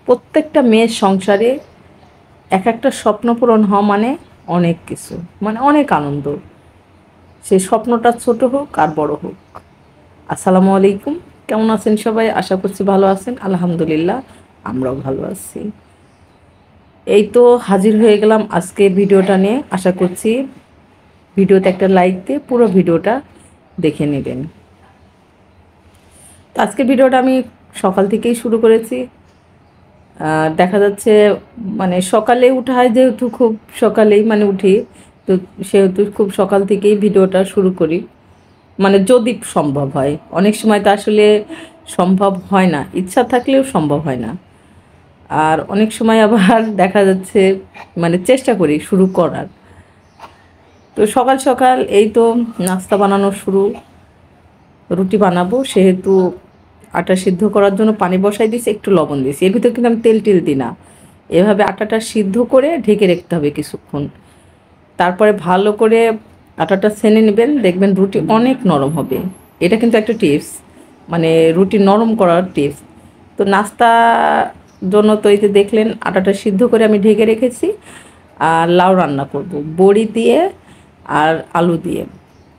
প্রত্যেকটা মেয়ের সংসারে এক একটা স্বপ্ন পূরণ হওয়া মানে অনেক কিছু, মানে অনেক আনন্দ। সেই স্বপ্নটা ছোট হোক আর বড় হোক। আসসালামু আলাইকুম, কেমন আছেন সবাই? আশা করছি ভালো আছেন। আলহামদুলিল্লাহ, আমরাও ভালো আছি। এই তো হাজির হয়ে গেলাম আজকের ভিডিওটা নিয়ে। আশা করছি ভিডিওতে একটা লাইক দিয়ে পুরো ভিডিওটা দেখে নেবেন। তো আজকের ভিডিওটা আমি সকাল থেকেই শুরু করেছি। দেখা যাচ্ছে মানে সকালে উঠা হয়, যেহেতু খুব সকালেই মানে উঠি, তো সেহেতু খুব সকাল থেকেই ভিডিওটা শুরু করি। মানে যদি সম্ভব হয়, অনেক সময় তো আসলে সম্ভব হয় না, ইচ্ছা থাকলেও সম্ভব হয় না। আর অনেক সময় আবার দেখা যাচ্ছে মানে চেষ্টা করি শুরু করার। তো সকাল সকাল এই তো নাস্তা বানানো শুরু। রুটি বানাবো, সেহেতু আটা সিদ্ধ করার জন্য পানি বসাই দিয়েছি, একটু লবণ দিয়েছি। এর ভিতরে কিন্তু আমি তেল টেল দিই না। এভাবে আটাটা সিদ্ধ করে ঢেকে রাখতে হবে কিছুক্ষণ। তারপরে ভালো করে আটাটা ছেনে নেবেন, দেখবেন রুটি অনেক নরম হবে। এটা কিন্তু একটা টিপস, মানে রুটি নরম করার টিপস। তো নাস্তা জন্য তো এই যে দেখলেন আটাটা সিদ্ধ করে আমি ঢেকে রেখেছি। আর লাউ রান্না করব বড়ি দিয়ে আর আলু দিয়ে।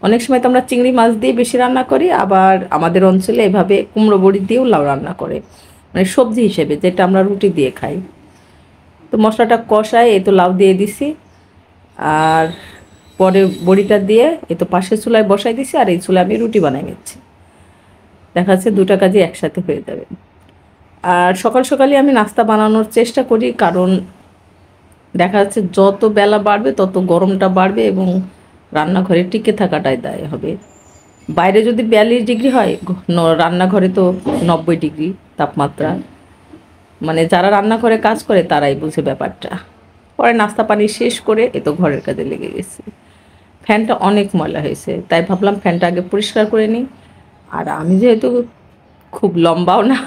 অনেক সময় তো আমরা চিংড়ি মাছ দিয়ে বেশি রান্না করি, আবার আমাদের অঞ্চলে এভাবে কুমড়ো বড়ি দিয়েও লাউ রান্না করে, মানে সবজি হিসেবে যেটা আমরা রুটি দিয়ে খাই। তো মশলাটা কষায় এই তো লাউ দিয়ে দিছি, আর পরে বড়িটা দিয়ে এই তো পাশের চুলায় বসাই দিছি, আর এই চুলায় আমি রুটি বানাই নিচ্ছি। দেখা যাচ্ছে দুটা কাজই একসাথে হয়ে যাবে। আর সকাল সকালই আমি নাস্তা বানানোর চেষ্টা করি, কারণ দেখা যাচ্ছে যত বেলা বাড়বে তত গরমটা বাড়বে এবং রান্নাঘরে টিকে থাকাটাই দায় হবে। বাইরে যদি 42 ডিগ্রি হয়, রান্নাঘরে তো 90 ডিগ্রি তাপমাত্রা। মানে যারা রান্নাঘরে কাজ করে তারাই বুঝে ব্যাপারটা। পরে নাস্তা পানি শেষ করে এ তো ঘরের কাজে লেগে গেছি। ফ্যানটা অনেক ময়লা হয়েছে, তাই ভাবলাম ফ্যানটা আগে পরিষ্কার করে নিই। আর আমি যেহেতু খুব লম্বাও না,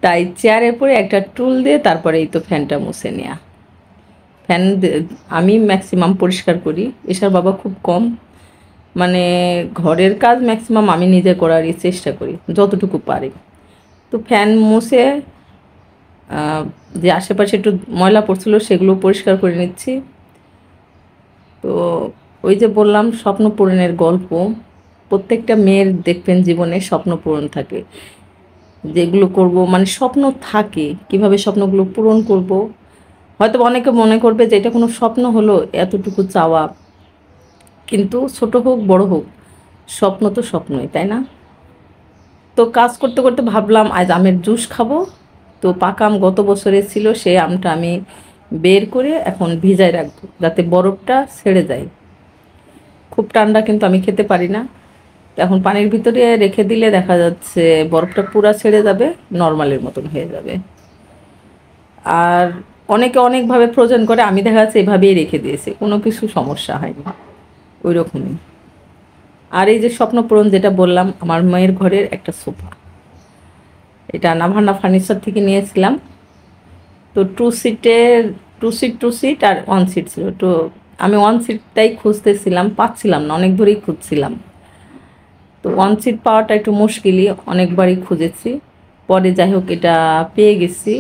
তাই চেয়ারে পরে একটা টুল দিয়ে তারপরে এই তো ফ্যানটা মুছে নেওয়া। ফ্যান আমি ম্যাক্সিমাম পরিষ্কার করি, এসার বাবা খুব কম। মানে ঘরের কাজ ম্যাক্সিমাম আমি নিজে করারই চেষ্টা করি যতটুকু পারি। তো ফ্যান মুছে যে আশেপাশে একটু ময়লা পড়ছিল সেগুলো পরিষ্কার করে নিচ্ছি। তো ওই যে বললাম স্বপ্ন পূরণের গল্প, প্রত্যেকটা মেয়ের দেখবেন জীবনে স্বপ্ন পূরণ থাকে। যেগুলো করব মানে স্বপ্ন থাকে, কিভাবে স্বপ্নগুলো পূরণ করব। হয়তো অনেকে মনে করবে যে এটা কোনো স্বপ্ন হলো, এতটুকু চাওয়া। কিন্তু ছোট হোক বড় হোক, স্বপ্ন তো স্বপ্নই, তাই না? তো কাজ করতে করতে ভাবলাম আজ আমের জুস খাবো। তো পাকা আম গত বছরের ছিল, সেই আমটা আমি বের করে এখন ভিজায় রাখবো যাতে বরফটা ছেড়ে যায়। খুব ঠান্ডা কিন্তু আমি খেতে পারি না। তো এখন পানির ভিতরে রেখে দিলে দেখা যাচ্ছে বরফটা পুরা ছেড়ে যাবে, নর্মালের মতন হয়ে যাবে। আর অনেকে অনেকভাবে ফ্রোজেন করে, আমি দেখা যাচ্ছে এভাবেই রেখে দিয়েছি, কোনো কিছু সমস্যা হয়নি ওই রকমই। আর এই যে স্বপ্ন পূরণ যেটা বললাম, আমার মায়ের ঘরের একটা সোফা, এটা নাভানা ফার্নিচার থেকে নিয়েছিলাম। তো টু সিট আর 1 সিট ছিল। তো আমি 1 সিটটাই খুঁজতেছিলাম, পাচ্ছিলাম না, অনেক ধরেই খুঁজছিলাম। তো 1 সিট পাওয়াটা একটু মুশকিলই, অনেকবারই খুঁজেছি। পরে যাই হোক এটা পেয়ে গেছি।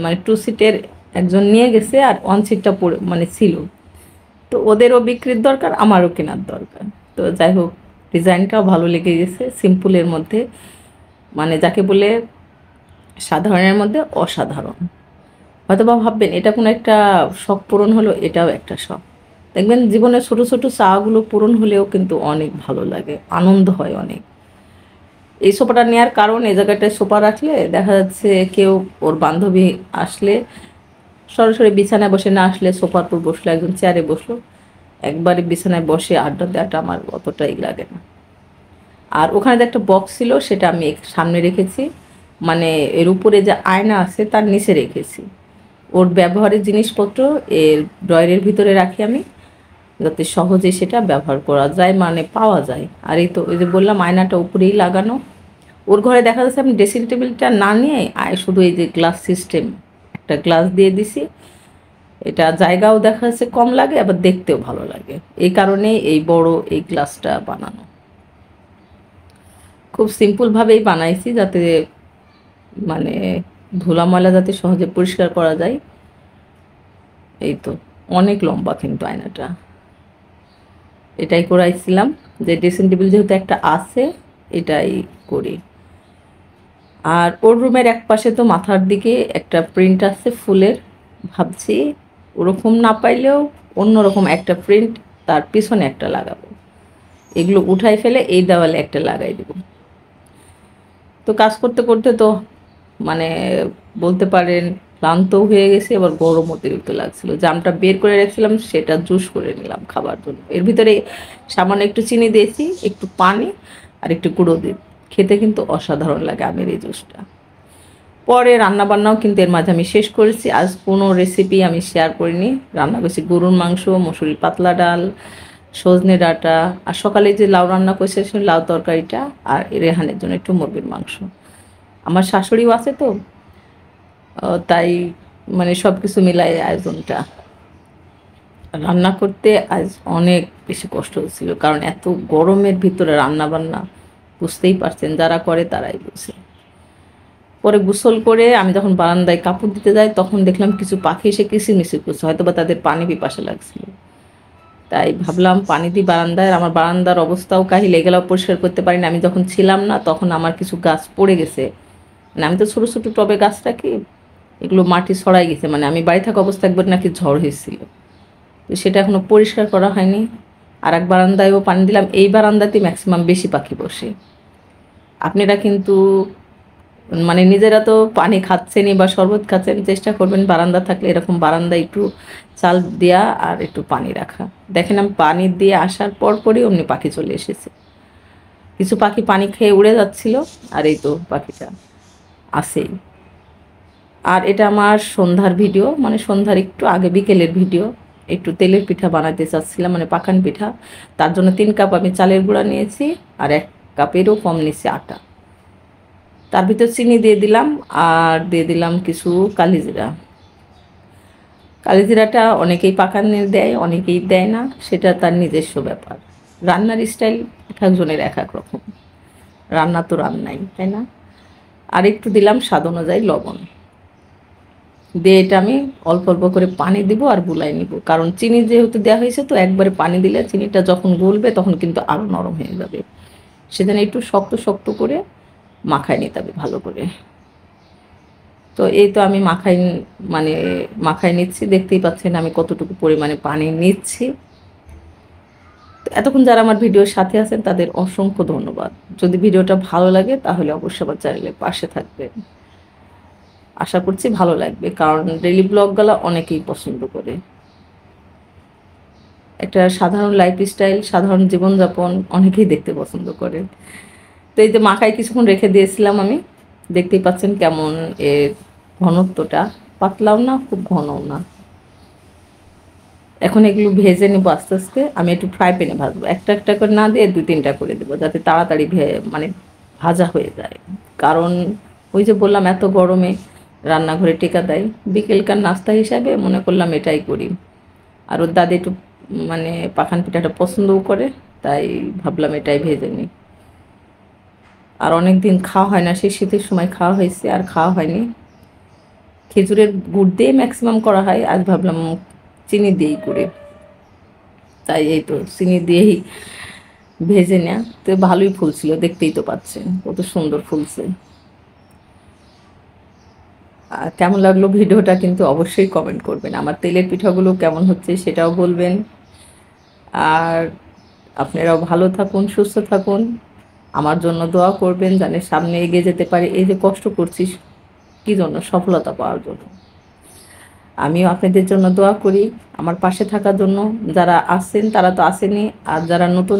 মানে 2 সিটের একজন নিয়ে গেছে, আর 1 সিটটা পড়ে মানে ছিল। তো ওদেরও বিক্রির দরকার, আমারও কেনার দরকার। তো যাই হোক ডিজাইনটাও ভালো লেগে গেছে, সিম্পলের মধ্যে, মানে যাকে বলে সাধারণের মধ্যে অসাধারণ। হয়তো বা ভাববেন এটা কোনো একটা শখ পূরণ হলো, এটাও একটা শখ। দেখবেন জীবনের ছোট ছোট চাগুলো পূরণ হলেও কিন্তু অনেক ভালো লাগে, আনন্দ হয় অনেক। এই সোফাটা নেওয়ার কারণ, এই জায়গাটায় সোফা রাখলে দেখা যাচ্ছে কেউ ওর বান্ধবী আসলে সরাসরি বিছানায় বসে না আসলে সোফার উপর বসলো, একজন চেয়ারে বসলো, একবারে বিছানায় বসে আড্ডা দেওয়াটা আমার অতটাই লাগে না। আর ওখানে যে একটা বক্স ছিল সেটা আমি সামনে রেখেছি, মানে এর উপরে যে আয়না আছে তার নিচে রেখেছি। ওর ব্যবহারের জিনিসপত্র এর ড্রয়ারের ভিতরে রাখি আমি, যাতে সহজে সেটা ব্যবহার করা যায়, মানে পাওয়া যায়। আর এই তো ওই যে বললাম আয়নাটা উপরেই লাগানো। ওর ঘরে দেখা যাচ্ছে আমি ড্রেসিং টেবিলটা না নিয়ে শুধু এই যে গ্লাস সিস্টেম একটা গ্লাস দিয়ে দিছি। এটা জায়গাও দেখা যাচ্ছে কম লাগে, আবার দেখতেও ভালো লাগে, এই কারণেই এই বড় এই গ্লাসটা বানানো। খুব সিম্পলভাবেই বানাইছি, যাতে মানে ধুলা ময়লা যাতে সহজে পরিষ্কার করা যায়। এই তো অনেক লম্বা কিন্তু আয়নাটা, এটাই করাইছিলাম যে ড্রেসিং টেবিল যেহেতু একটা আছে এটাই করি। আর ওর রুমের এক পাশে তো মাথার দিকে একটা প্রিন্ট আছে ফুলের, ভাবছি ওরকম না পাইলেও অন্যরকম একটা প্রিন্ট তার পিছনে একটা লাগাবো, এগুলো উঠাই ফেলে এই দেওয়ালে একটা লাগাই দেব। তো কাজ করতে করতে তো মানে বলতে পারেন ক্লান্তও হয়ে গেছে, আবার গরম অতিরিক্ত লাগছিল। জামটা বের করে রেখেছিলাম সেটা জুস করে নিলাম খাবার জন্য। এর ভিতরে সামান্য একটু চিনি দিয়েছি, একটু পানি আর একটু গুঁড়ো দিই, খেতে কিন্তু অসাধারণ লাগে আমের এই জুসটা। পরে রান্নাবান্নাও কিন্তু এর মাঝে আমি শেষ করেছি। আজ কোনো রেসিপি আমি শেয়ার করিনি। রান্না করেছি গরুর মাংস, মসুরির পাতলা ডাল, সজনে ডাঁটা, আর সকালে যে লাউ রান্না করেছে সে লাউ তরকারিটা, আর রেহানের জন্য একটু মুরগির মাংস। আমার শাশুড়িও আছে তো, তাই মানে সব কিছু মিলাই আয়োজনটা। রান্না করতে আজ অনেক বেশি কষ্ট হচ্ছিল, কারণ এত গরমের ভিতরে রান্না বান্না বুঝতেই পারছেন, যারা করে তারাই বুঝে। পরে গোসল করে আমি যখন বারান্দায় কাপড় দিতে যাই তখন দেখলাম কিছু পাখি এসে কিচিরমিচির করছে, হয়তো বা তাদের পানি পিপাসা লাগছিল। তাই ভাবলাম পানি দিই বারান্দায়। আমার বারান্দার অবস্থাও কাহিল, এগুলাও পরিষ্কার করতে পারিনি। আমি যখন ছিলাম না তখন আমার কিছু গাছ পড়ে গেছে, মানে আমি তো ছোটো ছোটো টবে গাছ রাখি, এগুলো মাটি ছড়াই গেছে, মানে আমি বাড়ি থাকা অবস্থা একবার নাকি ঝড় হয়েছিল, তো সেটা এখনও পরিষ্কার করা হয়নি। আর এক বারান্দায়ও পানি দিলাম, এই বারান্দাতে ম্যাক্সিমাম বেশি পাখি বসে। আপনারা কিন্তু মানে নিজেরা তো পানি খাচ্ছেনই বা শরবত খাচ্ছেন, চেষ্টা করবেন বারান্দা থাকলে এরকম বারান্দায় একটু চাল দেওয়া আর একটু পানি রাখা। দেখেন আমি পানি দিয়ে আসার পরই অমনি পাখি চলে এসেছে। কিছু পাখি পানি খেয়ে উড়ে যাচ্ছিল, আর এই তো পাখিটা আসেই। আর এটা আমার সন্ধ্যার ভিডিও, মানে সন্ধ্যার একটু আগে বিকেলের ভিডিও। একটু তেলের পিঠা বানাতে চাচ্ছিলাম, মানে পাকান পিঠা। তার জন্য 3 কাপ আমি চালের গুঁড়া নিয়েছি, আর 1 কাপেরও কম নিয়েছি আটা। তার ভিতর চিনি দিয়ে দিলাম, আর দিয়ে দিলাম কিছু কালিজিরা। কালিজিরাটা অনেকেই পাকানে দেয়, অনেকেই দেয় না, সেটা তার নিজস্ব ব্যাপার। রান্নার স্টাইল এক একজনের এক এক রকম, রান্না তো রান্নাই, তাই না? আর একটু দিলাম স্বাদ অনুযায়ী লবণ দিয়ে এটা আমি অল্প অল্প করে পানি দিব আর বুলাই নিব, কারণ চিনি যেহেতু দেওয়া হয়েছে তো একবারে পানি দিলে চিনিটা যখন গলবে তখন কিন্তু আরও নরম হয়ে যাবে। সেজন্য একটু শক্ত শক্ত করে মাখায় নিতে হবে ভালো করে। তো এই তো আমি মানে মাখায় নিচ্ছি, দেখতেই পাচ্ছেন আমি কতটুকু পরিমাণে পানি নিচ্ছি। এতক্ষণ যারা আমার ভিডিওর সাথে আছেন তাদের অসংখ্য ধন্যবাদ। যদি ভিডিওটা ভালো লাগে তাহলে অবশ্যই আমার চ্যানেলের পাশে থাকবেন। আশা করছি ভালো লাগবে, কারণ ডেইলি ব্লগগুলো অনেকেই পছন্দ করে। একটা সাধারণ লাইফস্টাইল, সাধারণ জীবনযাপন অনেকেই দেখতে পছন্দ করে। তো এই যে মাখায় কিছুক্ষণ রেখে দিয়েছিলাম আমি, দেখতেই পাচ্ছেন কেমন এর ঘনত্বটা, পাতলাও না খুব ঘনও না। এখন এগুলো ভেজে নেব আস্তে আস্তে। আমি একটু ফ্রাই প্যানে ভাজবো, একটা একটা করে না দিয়ে 2-3টা করে দেবো, যাতে তাড়াতাড়ি মানে ভাজা হয়ে যায়। কারণ ওই যে বললাম এত গরমে রান্নাঘরে টেকা দেয়, বিকেলকার নাস্তা হিসাবে মনে করলাম এটাই করি। আর ওর দাদি একটু মানে পাখান পিঠাটা পছন্দও করে, তাই ভাবলাম এটাই ভেজে নিই। আর অনেক দিন খাওয়া হয় না, সেই শীতের সময় খাওয়া হয়েছে আর খাওয়া হয়নি। খেজুরের গুড় দিয়ে ম্যাক্সিমাম করা হয়, আজ ভাবলাম চিনি দিয়েই করে, তাই এই তো চিনি দিয়েই ভেজে নেওয়া। তো ভালোই ফুলছিল, দেখতেই তো পাচ্ছেন কত সুন্দর ফুলছে। আর কেমন লাগলো ভিডিওটা কিন্তু অবশ্যই কমেন্ট করবেন। আমার তেলের পিঠাগুলো কেমন হচ্ছে সেটাও বলবেন। আর আপনারাও ভালো থাকুন, সুস্থ থাকুন, আমার জন্য দোয়া করবেন যেন সামনে এগিয়ে যেতে পারি। এই যে কষ্ট করছি কী জন্য? সফলতা পাওয়ার জন্য। আমিও আপনাদের জন্য দোয়া করি, আমার পাশে থাকার জন্য। যারা আসছেন তারা তো আসেনি, আর যারা নতুন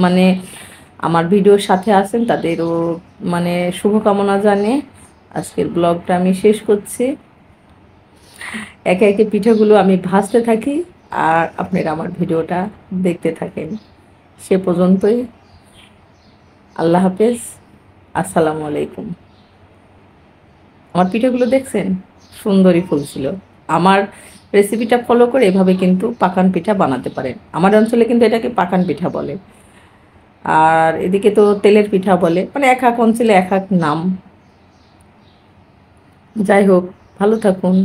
মানে আমার ভিডিওর সাথে আছেন তাদেরও মানে শুভকামনা জানিয়ে আজকের ব্লগটা আমি শেষ করছি। একে একে পিঠাগুলো আমি ভাজতে থাকি আর আপনারা আমার ভিডিওটা দেখতে থাকেন। সে পর্যন্তই, আল্লাহ হাফেজ, আসসালামু আলাইকুম। আমার পিঠাগুলো দেখছেন সুন্দরই ফুলছিল। আমার রেসিপিটা ফলো করে এভাবে কিন্তু পাকান পিঠা বানাতে পারেন। আমার অঞ্চলে কিন্তু এটাকে পাকান পিঠা বলে, আর এদিকে তো তেলের পিঠা বলে, মানে এক এক অঞ্চলে এক এক নাম। যাই হোক, ভালো থাকুন।